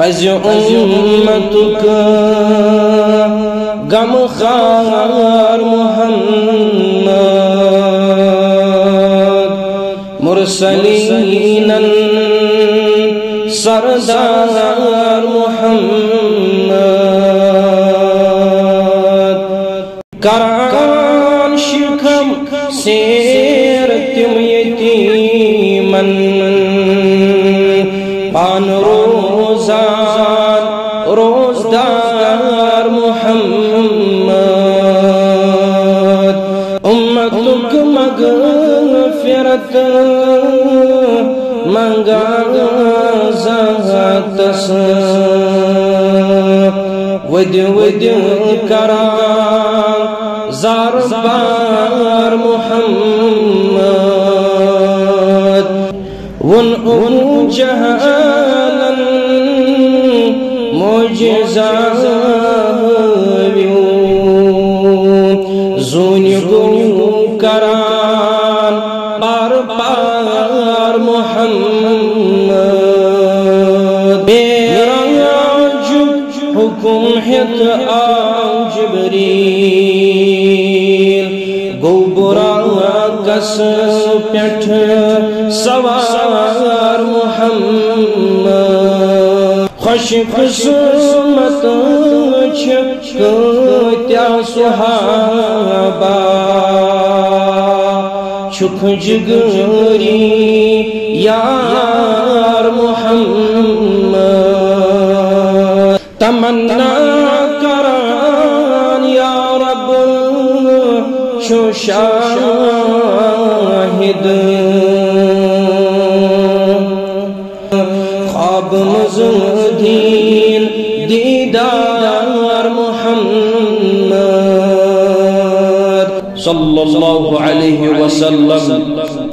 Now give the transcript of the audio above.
پز امتک غم خوار محمد مرسلین سردار محمد کران شکم سیر تم یتیمن پان روزان روزدار محمد امتک مغفرت منگا ذاتس ود ود کران زار بار محمد ون ابو جہلن معجزات زونی گو کران بار بار محمد بیراج حکم ہت آو جبریل گو براکس پیٹھ سوار محمد خوش قسمت چھکتیا صحابہ چھک جگری یار محمد تمنا کران یا رب شو شاہد خواب مزدین دیدار محمد صلی اللہ علیہ وسلم